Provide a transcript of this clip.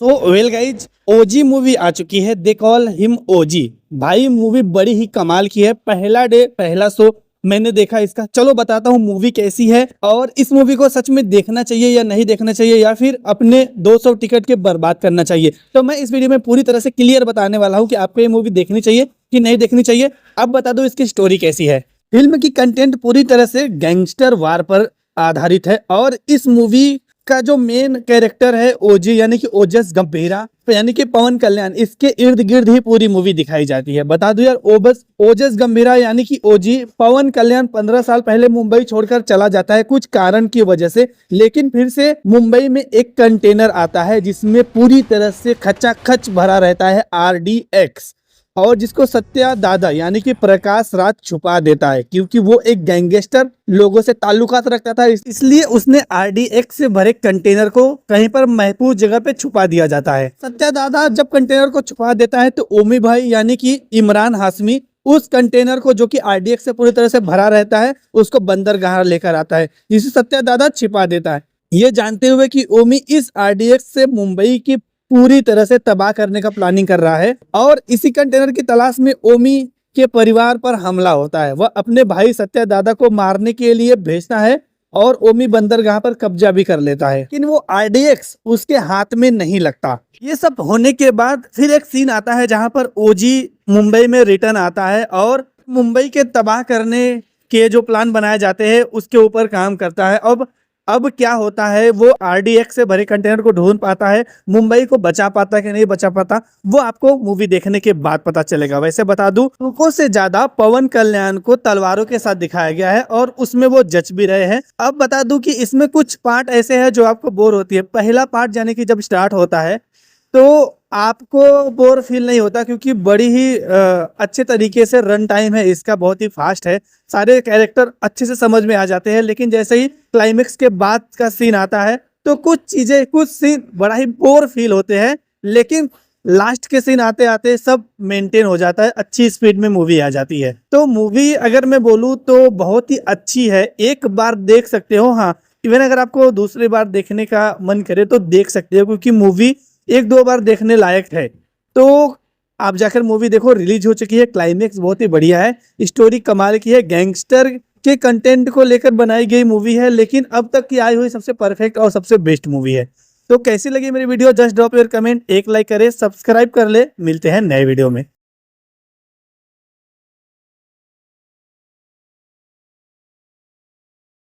So well guys, ओजी movie आ चुकी है। They call him ओजी। भाई मूवी बड़ी ही कमाल की है। पहला डे पहला शो मैंने देखा इसका। चलो बताता हूँ मूवी कैसी है और इस मूवी को सच में देखना चाहिए या नहीं देखना चाहिए, या फिर अपने 200 टिकट के बर्बाद करना चाहिए। तो मैं इस वीडियो में पूरी तरह से क्लियर बताने वाला हूँ कि आपको ये मूवी देखनी चाहिए कि नहीं देखनी चाहिए। अब बता दो इसकी स्टोरी कैसी है। फिल्म की कंटेंट पूरी तरह से गैंगस्टर वार पर आधारित है और इस मूवी का जो मेन कैरेक्टर है ओजी यानी कि ओजस गंभीरा यानी कि पवन कल्याण, इसके इर्द गिर्द ही पूरी मूवी दिखाई जाती है। बता दो यार, ओजस गंभीरा यानी कि ओजी पवन कल्याण 15 साल पहले मुंबई छोड़कर चला जाता है कुछ कारण की वजह से, लेकिन फिर से मुंबई में एक कंटेनर आता है जिसमें पूरी तरह से खचाखच भरा रहता है RDX, और जिसको सत्या दादा यानी कि प्रकाश राज छुपा देता है क्योंकि वो एक गैंगस्टर लोगों से ताल्लुकात रखता था। इसलिए उसने RDX से भरे कंटेनर को कहीं पर महफूज जगह पे छुपा दिया जाता है। सत्या दादा जब कंटेनर को छुपा देता है तो ओमी भाई यानी कि इमरान हाशमी उस कंटेनर को जो कि RDX से पूरी तरह से भरा रहता है उसको बंदरगाह लेकर आता है, जिसे सत्या दादा छिपा देता है, ये जानते हुए कि ओमी इस RDX से मुंबई की पूरी तरह से तबाह करने का प्लानिंग कर रहा है। और इसी कंटेनर की तलाश में ओमी के परिवार पर हमला होता है। वह अपने भाई सत्या दादा को मारने के लिए भेजता है और ओमी बंदरगाह पर कब्जा भी कर लेता है, लेकिन वो RDX उसके हाथ में नहीं लगता। ये सब होने के बाद फिर एक सीन आता है जहां पर ओजी मुंबई में रिटर्न आता है और मुंबई के तबाह करने के जो प्लान बनाए जाते हैं उसके ऊपर काम करता है। अब क्या होता है, वो RDX से भरे कंटेनर को ढूंढ पाता है, मुंबई को बचा पाता कि नहीं बचा पाता वो आपको मूवी देखने के बाद पता चलेगा। वैसे बता दूं, लोगों से ज्यादा पवन कल्याण को तलवारों के साथ दिखाया गया है और उसमें वो जच भी रहे हैं। अब बता दूं कि इसमें कुछ पार्ट ऐसे हैं जो आपको बोर होती है। पहला पार्ट यानी कि जब स्टार्ट होता है तो आपको बोर फील नहीं होता क्योंकि बड़ी ही अच्छे तरीके से रन टाइम है इसका, बहुत ही फास्ट है, सारे कैरेक्टर अच्छे से समझ में आ जाते हैं। लेकिन जैसे ही क्लाइमेक्स के बाद का सीन आता है तो कुछ सीन बड़ा ही बोर फील होते हैं, लेकिन लास्ट के सीन आते आते सब मेंटेन हो जाता है, अच्छी स्पीड में मूवी आ जाती है। तो मूवी अगर मैं बोलूँ तो बहुत ही अच्छी है, एक बार देख सकते हो। हाँ, इवन अगर आपको दूसरी बार देखने का मन करे तो देख सकते हो क्योंकि मूवी एक दो बार देखने लायक है। तो आप जाकर मूवी देखो, रिलीज हो चुकी है, क्लाइमेक्स बहुत ही बढ़िया है, स्टोरी कमाल की है, गैंगस्टर के कंटेंट को लेकर बनाई गई मूवी है, लेकिन अब तक की आई हुई सबसे परफेक्ट और सबसे बेस्ट मूवी है। तो कैसी लगी मेरी video, just drop your comment, एक लाइक करे, सब्सक्राइब कर ले। मिलते हैं नए वीडियो में।